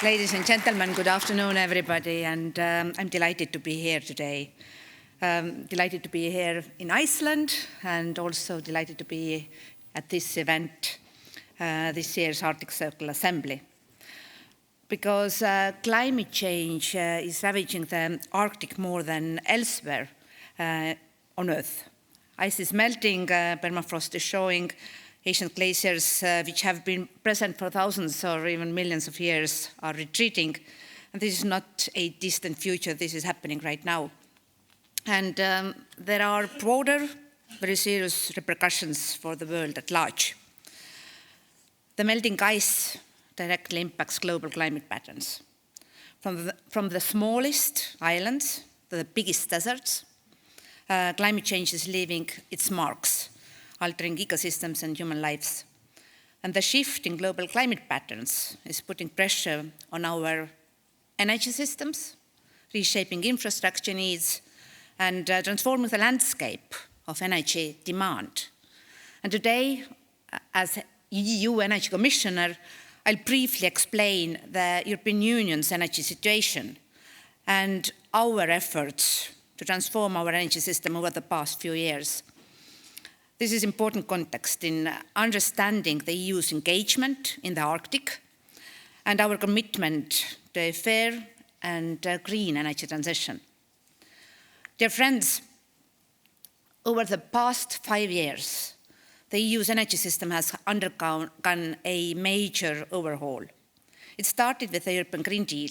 Ladies and gentlemen, good afternoon, everybody, and I'm delighted to be here today. Delighted to be here in Iceland, and also delighted to be at this event, this year's Arctic Circle Assembly. Because climate change is ravaging the Arctic more than elsewhere on Earth. Ice is melting, permafrost is showing, ancient glaciers, which have been present for thousands or even millions of years, are retreating. And this is not a distant future, this is happening right now. And there are broader, very serious repercussions for the world at large. The melting ice directly impacts global climate patterns. From the smallest islands to the biggest deserts, climate change is leaving its marks, altering ecosystems and human lives. And the shift in global climate patterns is putting pressure on our energy systems, reshaping infrastructure needs, and transforming the landscape of energy demand. And today, as EU Energy Commissioner, I'll briefly explain the European Union's energy situation and our efforts to transform our energy system over the past few years. This is important context in understanding the EU's engagement in the Arctic and our commitment to a fair and green energy transition. Dear friends, over the past 5 years, the EU's energy system has undergone a major overhaul. It started with the European Green Deal,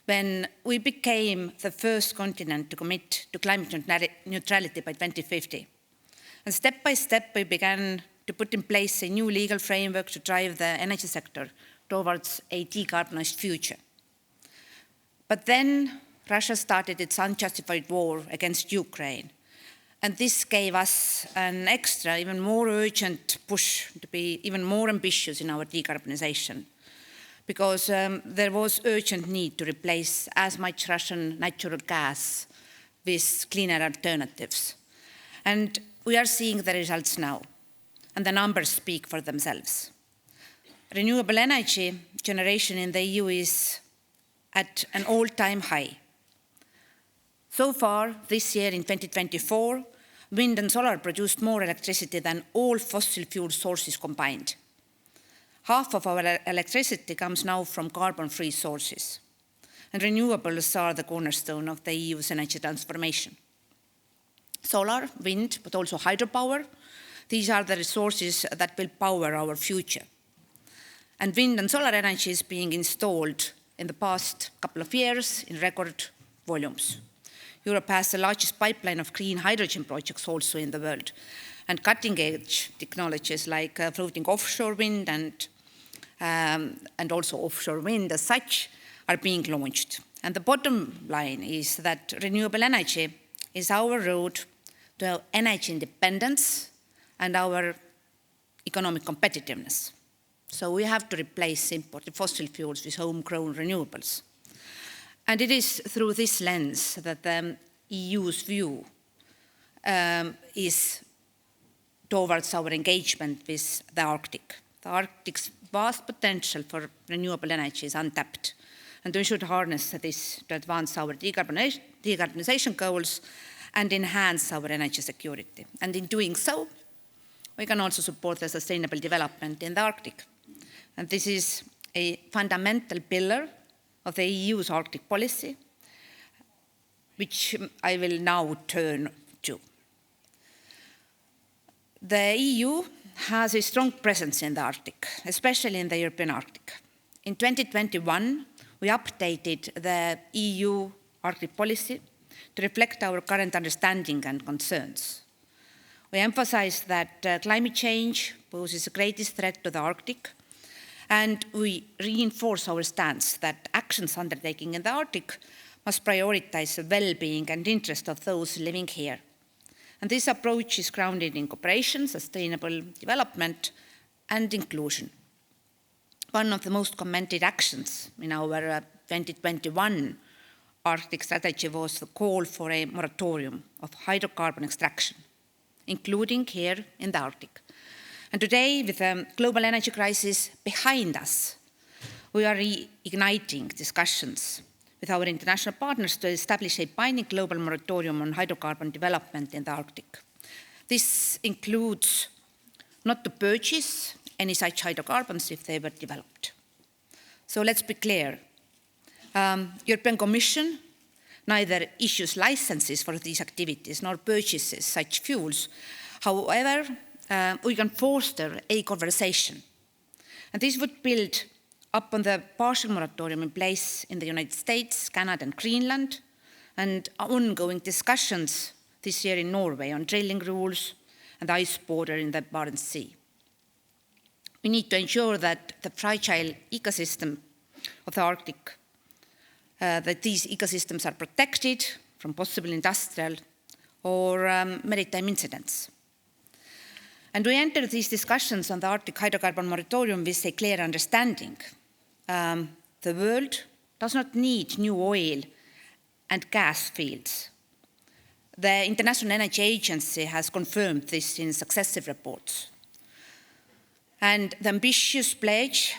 when we became the first continent to commit to climate neutrality by 2050. And step by step, we began to put in place a new legal framework to drive the energy sector towards a decarbonized future. But then Russia started its unjustified war against Ukraine. And this gave us an extra, even more urgent push to be even more ambitious in our decarbonization, because there was urgent need to replace as much Russian natural gas with cleaner alternatives. And we are seeing the results now, and the numbers speak for themselves. Renewable energy generation in the EU is at an all-time high. So far, this year in 2024, wind and solar produced more electricity than all fossil fuel sources combined. Half of our electricity comes now from carbon-free sources, and renewables are the cornerstone of the EU's energy transformation. Solar, wind, but also hydropower, these are the resources that will power our future. And wind and solar energy is being installed in the past couple of years in record volumes. Europe has the largest pipeline of green hydrogen projects also in the world, and cutting-edge technologies like floating offshore wind and also offshore wind as such are being launched. And the bottom line is that renewable energy is our road to energy independence and our economic competitiveness. So we have to replace imported fossil fuels with homegrown renewables. And it is through this lens that the EU's view is towards our engagement with the Arctic. The Arctic's vast potential for renewable energy is untapped, and we should harness this to advance our decarbonization goals and enhance our energy security. And in doing so, we can also support the sustainable development in the Arctic. And this is a fundamental pillar of the EU's Arctic policy, which I will now turn to. The EU has a strong presence in the Arctic, especially in the European Arctic. In 2021, we updated the EU Arctic policy to reflect our current understanding and concerns. We emphasize that climate change poses the greatest threat to the Arctic, and we reinforce our stance that actions undertaken in the Arctic must prioritize the well-being and interest of those living here. And this approach is grounded in cooperation, sustainable development, and inclusion. One of the most commented actions in our 2021 Arctic strategy was the call for a moratorium of hydrocarbon extraction, including here in the Arctic. And today, with the global energy crisis behind us, We are reigniting discussions with our international partners to establish a binding global moratorium on hydrocarbon development in the Arctic. This includes not to purchase any such hydrocarbons if they were developed. So let's be clear. European Commission neither issues licenses for these activities nor purchases such fuels. However, we can foster a conversation. And this would build upon the partial moratorium in place in the United States, Canada, and Greenland, and ongoing discussions this year in Norway on drilling rules and ice border in the Barents Sea. We need to ensure that the fragile ecosystem of the Arctic, that these ecosystems are protected from possible industrial or maritime incidents. And we enter these discussions on the Arctic hydrocarbon moratorium with a clear understanding. The world does not need new oil and gas fields. The International Energy Agency has confirmed this in successive reports. And the ambitious pledge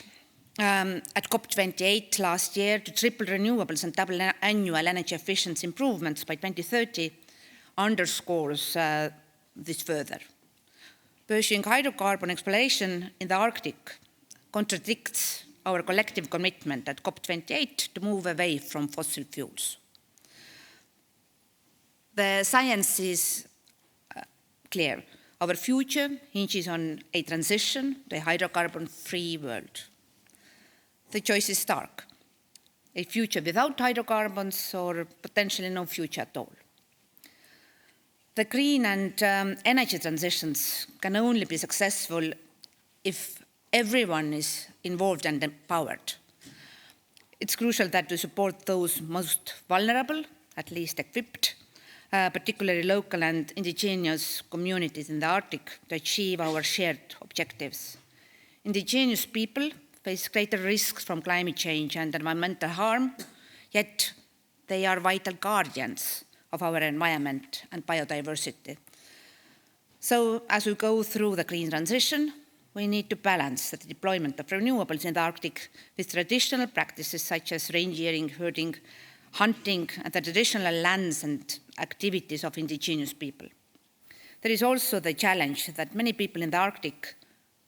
at COP28 last year to triple renewables and double annual energy efficiency improvements by 2030 underscores this further. Pursuing hydrocarbon exploration in the Arctic contradicts our collective commitment at COP28 to move away from fossil fuels. The science is clear. Our future hinges on a transition to a hydrocarbon-free world. The choice is stark: a future without hydrocarbons or potentially no future at all. The green and energy transitions can only be successful if everyone is involved and empowered. It's crucial that we support those most vulnerable, at least equipped, particularly local and indigenous communities in the Arctic, to achieve our shared objectives. Indigenous people face greater risks from climate change and environmental harm, yet they are vital guardians of our environment and biodiversity. So as we go through the green transition, we need to balance the deployment of renewables in the Arctic with traditional practices such as reindeering, herding, hunting, and the traditional lands and activities of indigenous people. There is also the challenge that many people in the Arctic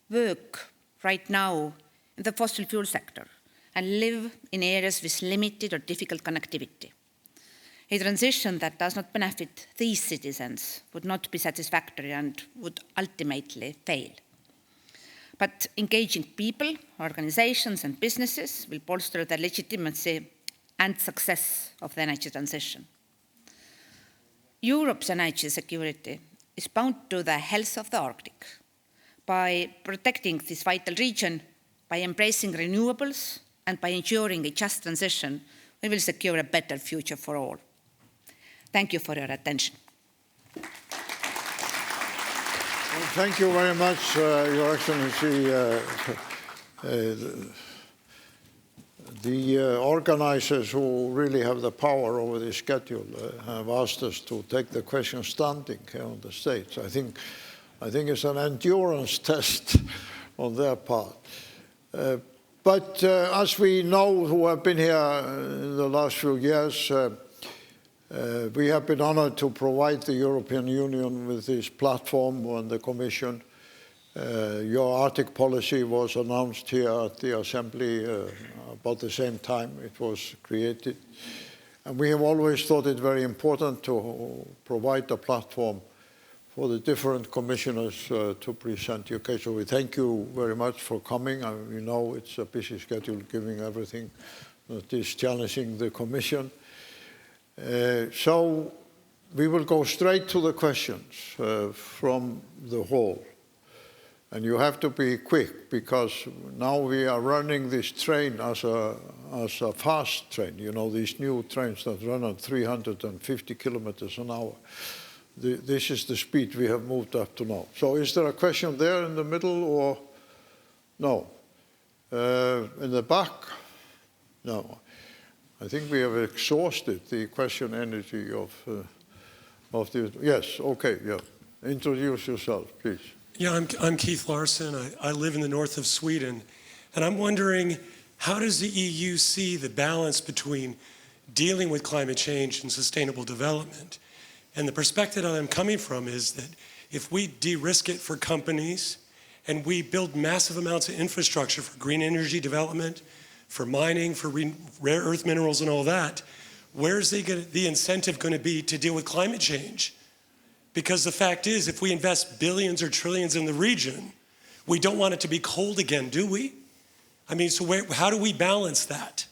work right now in the fossil fuel sector and live in areas with limited or difficult connectivity. A transition that does not benefit these citizens would not be satisfactory and would ultimately fail. But engaging people, organizations, and businesses will bolster the legitimacy and success of the energy transition. Europe's energy security is bound to the health of the Arctic. By protecting this vital region, by embracing renewables, and by ensuring a just transition, we will secure a better future for all. Thank you for your attention. Well, thank you very much, Your Excellency. The organizers who really have the power over the schedule have asked us to take the question standing here on the stage. I think it's an endurance test on their part. But as we know, who have been here in the last few years, we have been honored to provide the European Union with this platform on the Commission. Your Arctic policy was announced here at the Assembly about the same time it was created. And we have always thought it very important to provide a platform for the different commissioners to present your case. So we thank you very much for coming. We know it's a busy schedule, given everything that is challenging the Commission. So we will go straight to the questions from the hall. And you have to be quick, because now we are running this train as a fast train. You know, these new trains that run at 350 kilometers an hour. This is the speed we have moved up to now. So is there a question there in the middle, or no? In the back? No. I think we have exhausted the question energy of the, yes, okay, yeah. Introduce yourself, please. Yeah, I'm Keith Larson. I live in the north of Sweden. And I'm wondering, How does the EU see the balance between dealing with climate change and sustainable development? And the perspective that I'm coming from is that if we de-risk it for companies and we build massive amounts of infrastructure for green energy development, for mining, for rare earth minerals and all that, where's the incentive going to be to deal with climate change? Because the fact is, if we invest billions or trillions in the region, we don't want it to be cold again, do we? I mean, so how do we balance that?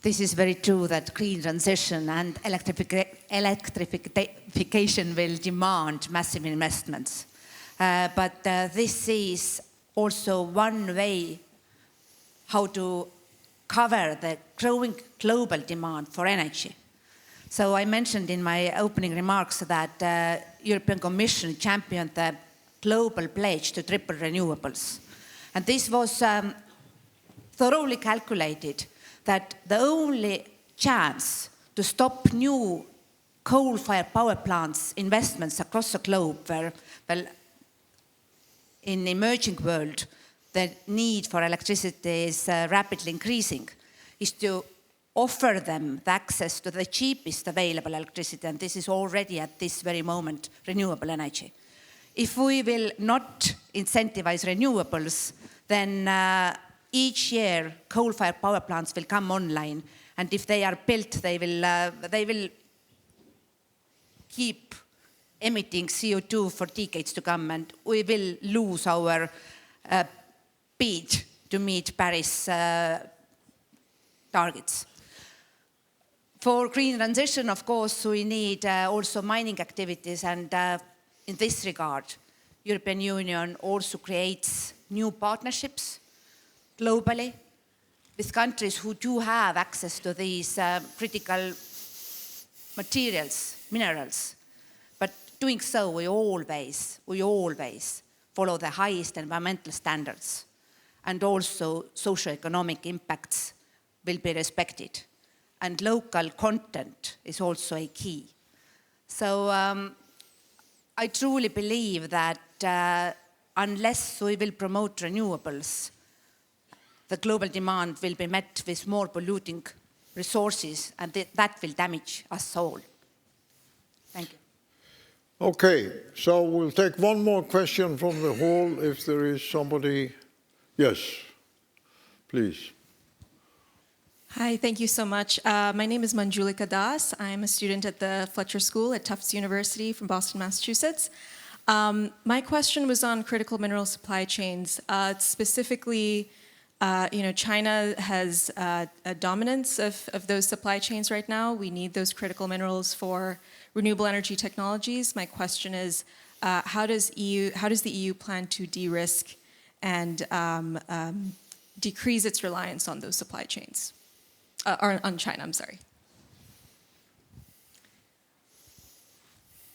This is very true that green transition and electrification will demand massive investments. But this is also one way how to cover the growing global demand for energy. So I mentioned in my opening remarks that the European Commission championed the global pledge to triple renewables. And this was thoroughly calculated that the only chance to stop new coal-fired power plants investments across the globe where, well, in the emerging world, the need for electricity is rapidly increasing, is to offer them the access to the cheapest available electricity, and this is already at this very moment renewable energy. If we will not incentivize renewables, then each year coal-fired power plants will come online, and if they are built, they will keep emitting CO2 for decades to come, and we will lose our bid to meet Paris targets. For green transition, of course, we need also mining activities, and in this regard, European Union also creates new partnerships globally with countries who do have access to these critical materials, minerals. But doing so, we always follow the highest environmental standards, and also socio-economic impacts will be respected. And local content is also a key. So I truly believe that unless we will promote renewables, the global demand will be met with more polluting resources, and that will damage us all. Thank you. Okay, so we'll take one more question from the hall if there is somebody. Yes, please. Hi, thank you so much. My name is Manjulika Das. I'm a student at the Fletcher School at Tufts University from Boston, Massachusetts. My question was on critical mineral supply chains. Specifically, China has a dominance of those supply chains right now. We need those critical minerals for renewable energy technologies. My question is, how does the EU plan to de-risk and decrease its reliance on those supply chains? Or on China, I'm sorry.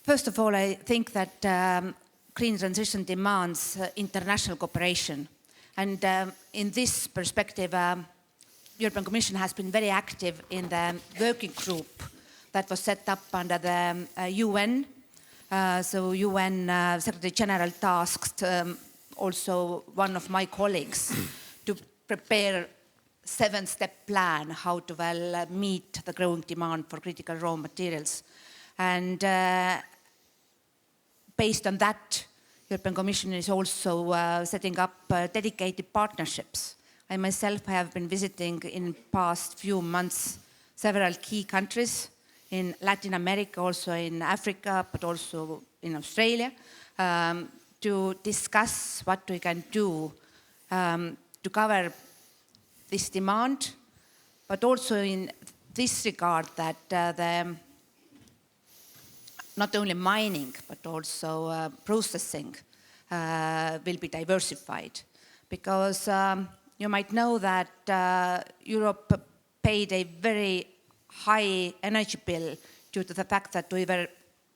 First of all, I think that green transition demands international cooperation. And in this perspective, European Commission has been very active in the working group that was set up under the UN. So UN Secretary General tasked also one of my colleagues to prepare a 7-step plan how to well meet the growing demand for critical raw materials. And based on that, European Commission is also setting up dedicated partnerships. I myself have been visiting in past few months several key countries in Latin America, also in Africa, but also in Australia, to discuss what we can do to cover this demand, but also in this regard that not only mining, but also processing will be diversified. Because you might know that Europe paid a very high energy bill due to the fact that we were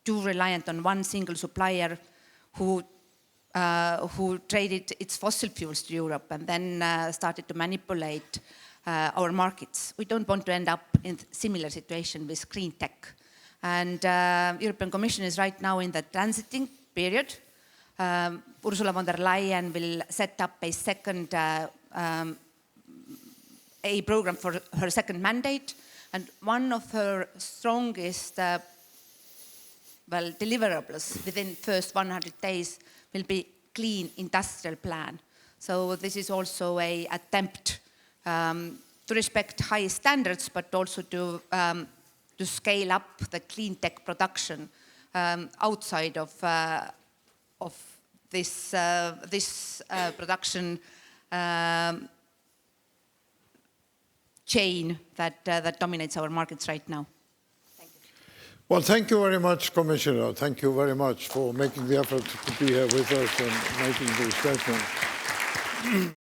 too reliant on one single supplier who traded its fossil fuels to Europe and then started to manipulate our markets. We don't want to end up in a similar situation with green tech. And European Commission is right now in the transiting period Ursula von der Leyen will set up a second a program for her second mandate, and one of her strongest deliverables within first 100 days will be clean industrial plan. So this is also an attempt to respect high standards, but also to scale up the clean tech production outside of this production chain that dominates our markets right now. Thank you. Well, thank you very much, Commissioner. Thank you very much for making the effort to be here with us and making these statements.